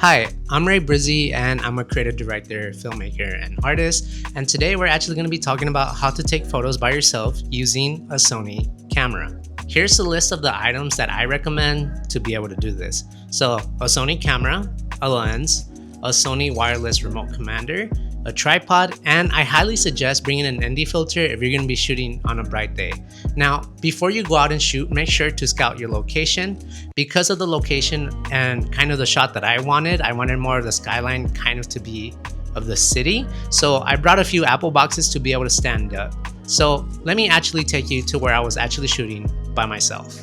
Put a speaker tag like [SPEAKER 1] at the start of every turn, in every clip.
[SPEAKER 1] Hi, I'm Ray Brizzy and I'm a creative director, filmmaker, and artist. And today we're actually going to be talking about how to take photos by yourself using a Sony camera. Here's the list of the items that I recommend to be able to do this. So a Sony camera, a lens, a Sony wireless remote commander, a tripod, and I highly suggest bringing an ND filter if you're going to be shooting on a bright day. Now, before you go out and shoot, make sure to scout your location. Because of the location and kind of the shot that I wanted more of the skyline kind of to be of the city. So I brought a few Apple boxes to be able to stand up. So let me actually take you to where I was actually shooting by myself.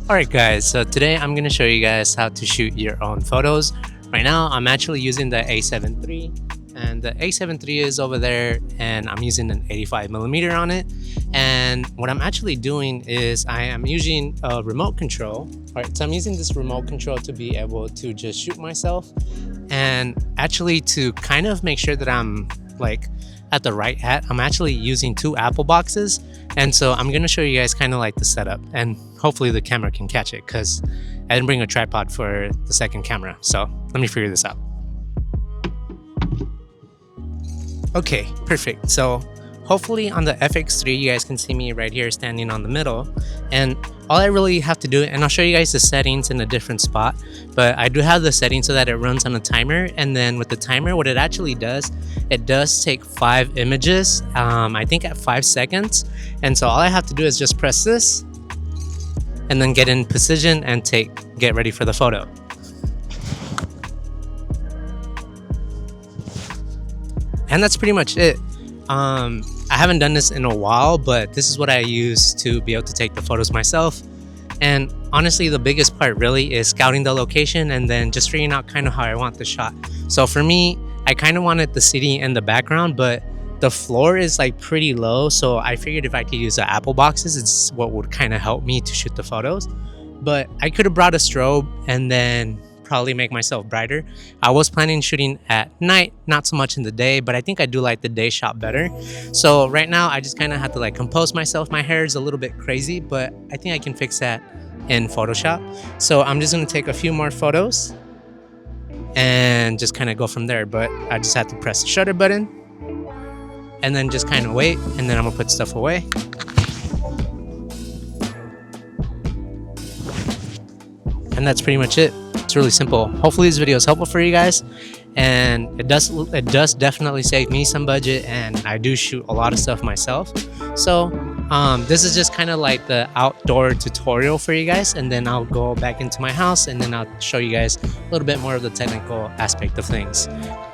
[SPEAKER 1] Alright guys, so today I'm going to show you guys how to shoot your own photos. Right now I'm actually using the A7 III, and the A7 III is over there, and I'm using an 85mm on it. And what I'm actually doing is I am using a remote control. Alright, so I'm using this remote control to be able to just shoot myself, and actually to kind of make sure that I'm like at the right hat, I'm actually using two Apple boxes. And so I'm going to show you guys kind of like the setup, and hopefully the camera can catch it because I didn't bring a tripod for the second camera. So let me figure this out. Okay, perfect. So hopefully on the FX3 you guys can see me right here standing on the middle, and all I really have to do, and I'll show you guys the settings in a different spot, but I do have the settings so that it runs on a timer. And then with the timer, what it actually does, it does take 5 images, I think at 5 seconds. And so all I have to do is just press this and then get in position and get ready for the photo. And that's pretty much it. I haven't done this in a while, but this is what I use to be able to take the photos myself. And honestly, the biggest part really is scouting the location and then just figuring out kind of how I want the shot. So for me, I kind of wanted the city in the background, but the floor is like pretty low. So I figured if I could use the Apple boxes, it's what would kind of help me to shoot the photos. But I could have brought a strobe and then probably make myself brighter. I was planning shooting at night, not so much in the day, but I think I do like the day shot better. So right now I just kind of have to like compose myself. My hair is a little bit crazy, but I think I can fix that in Photoshop. So I'm just going to take a few more photos and just kind of go from there. But I just have to press the shutter button and then just kind of wait, and then I'm gonna put stuff away. And that's pretty much it. It's really simple. Hopefully this video is helpful for you guys, and it does definitely save me some budget, and I do shoot a lot of stuff myself. So this is just kind of like the outdoor tutorial for you guys, and then I'll go back into my house and then I'll show you guys a little bit more of the technical aspect of things.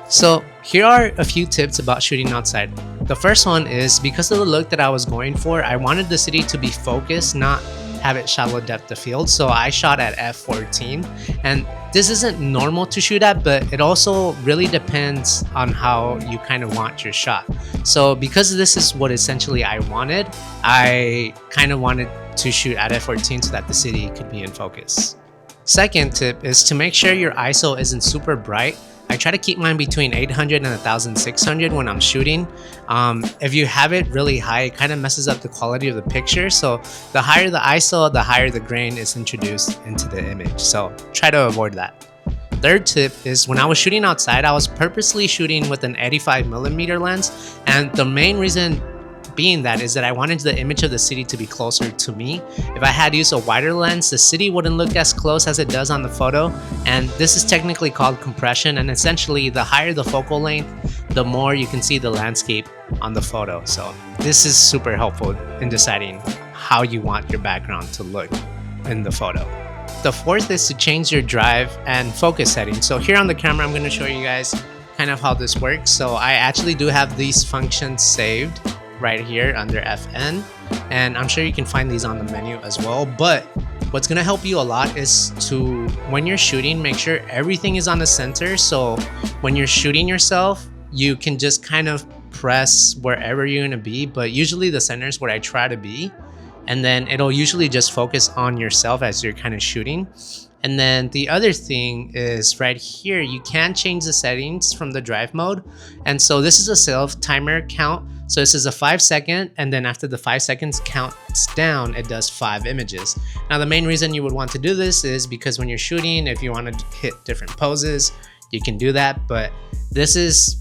[SPEAKER 1] So here are a few tips about shooting outside. The first one is, because of the look that I was going for, I wanted the city to be focused, not have it shallow depth of field. So I shot at f14, and this isn't normal to shoot at, but it also really depends on how you kind of want your shot. So because this is what essentially I wanted, I kind of wanted to shoot at f14 so that the city could be in focus. Second tip is to make sure your ISO isn't super bright. I try to keep mine between 800 and 1600 when I'm shooting. If you have it really high, it kind of messes up the quality of the picture. So the higher the ISO, the higher the grain is introduced into the image. So try to avoid that. Third tip is, when I was shooting outside, I was purposely shooting with an 85mm lens. And the main reason being that is that I wanted the image of the city to be closer to me. If I had used a wider lens, the city wouldn't look as close as it does on the photo. And this is technically called compression, and essentially the higher the focal length, the more you can see the landscape on the photo. So this is super helpful in deciding how you want your background to look in the photo. The fourth is to change your drive and focus settings. So here on the camera, I'm going to show you guys kind of how this works. So I actually do have these functions saved right here under FN, and I'm sure you can find these on the menu as well. But what's going to help you a lot is to, when you're shooting, make sure everything is on the center. So when you're shooting yourself, you can just kind of press wherever you're going to be, but usually the center is where I try to be, and then it'll usually just focus on yourself as you're kind of shooting. And then the other thing is right here, you can change the settings from the drive mode. And so this is a self timer count. So this is a 5-second, and then after the 5 seconds counts down, it does 5 images. Now the main reason you would want to do this is because when you're shooting, if you want to hit different poses, you can do that. But this is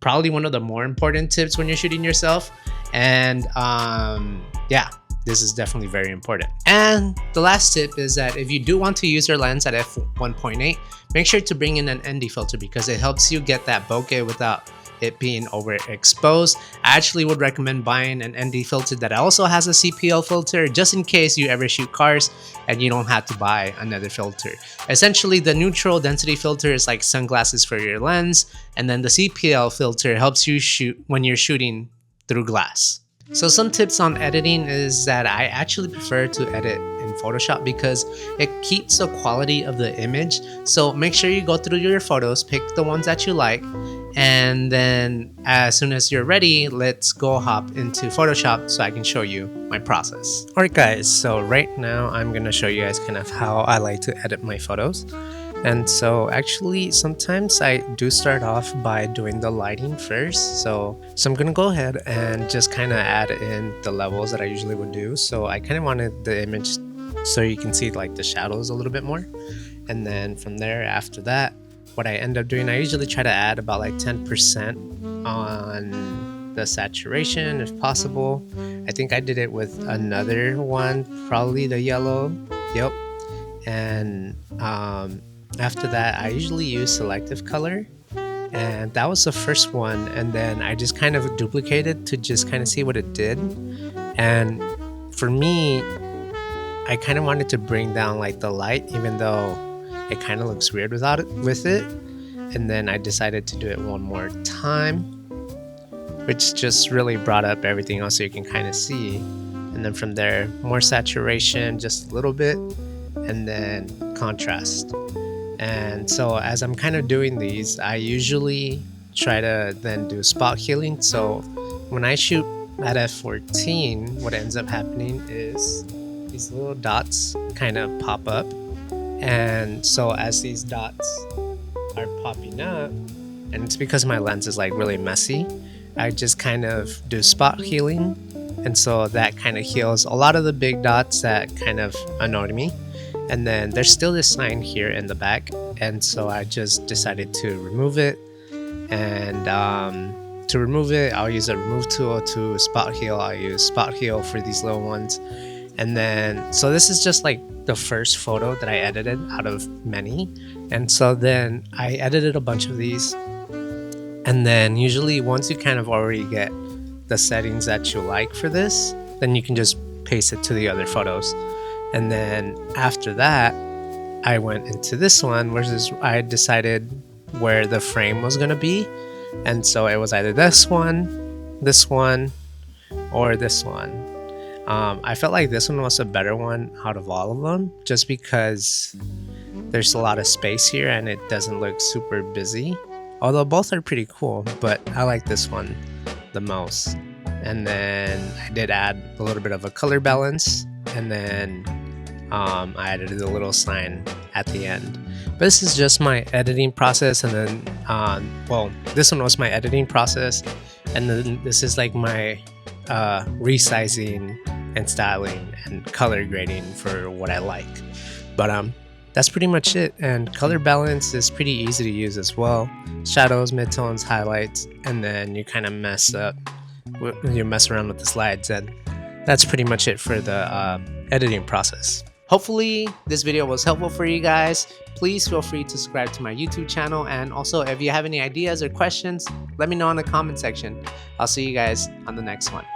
[SPEAKER 1] probably one of the more important tips when you're shooting yourself. And yeah, this is definitely very important. And the last tip is that if you do want to use your lens at f1.8, make sure to bring in an ND filter because it helps you get that bokeh without it being overexposed. I actually would recommend buying an ND filter that also has a CPL filter just in case you ever shoot cars and you don't have to buy another filter. Essentially, the neutral density filter is like sunglasses for your lens, and then the CPL filter helps you shoot when you're shooting through glass. So some tips on editing is that I actually prefer to edit in Photoshop because it keeps the quality of the image. So make sure you go through your photos, pick the ones that you like, and then as soon as you're ready, let's go hop into Photoshop so I can show you my process. Alright guys, so right now I'm gonna show you guys kind of how I like to edit my photos. And so actually sometimes I do start off by doing the lighting first. So I'm gonna go ahead and just kind of add in the levels that I usually would do. So I kind of wanted the image so you can see like the shadows a little bit more. And then from there, after that, what I end up doing, I usually try to add about like 10% on the saturation if possible. I think I did it with another one, probably the yellow. Yep. And after that, I usually use selective color, and that was the first one. And then I just kind of duplicated to just kind of see what it did. And for me, I kind of wanted to bring down like the light, even though it kind of looks weird without it with it. And then I decided to do it one more time, which just really brought up everything else so you can kind of see. And then from there, more saturation, just a little bit, and then contrast. And so as I'm kind of doing these, I usually try to then do spot healing. So when I shoot at f14, what ends up happening is these little dots kind of pop up. And so as these dots are popping up, and it's because my lens is like really messy, I just kind of do spot healing. And so that kind of heals a lot of the big dots that kind of annoyed me. And then there's still this sign here in the back, and so I just decided to remove it. And to remove it, I'll use a remove tool. To spot heal, I'll use spot heal for these little ones. And then, so this is just like the first photo that I edited out of many. And so then I edited a bunch of these. And then usually once you kind of already get the settings that you like for this, then you can just paste it to the other photos. And then after that, I went into this one, where I decided where the frame was going to be. And so it was either this one, or this one. I felt like this one was a better one out of all of them, just because there's a lot of space here and it doesn't look super busy. Although both are pretty cool, but I like this one the most. And then I did add a little bit of a color balance, and then I added a little sign at the end. But this is just my editing process. And then well, this one was my editing process, and then this is like my resizing and styling and color grading for what I like. But that's pretty much it. And color balance is pretty easy to use as well. Shadows, midtones, highlights, and then you kind of mess around with the slides, and that's pretty much it for the editing process. Hopefully this video was helpful for you guys. Please feel free to subscribe to my YouTube channel, and also if you have any ideas or questions, let me know in the comment section. I'll see you guys on the next one.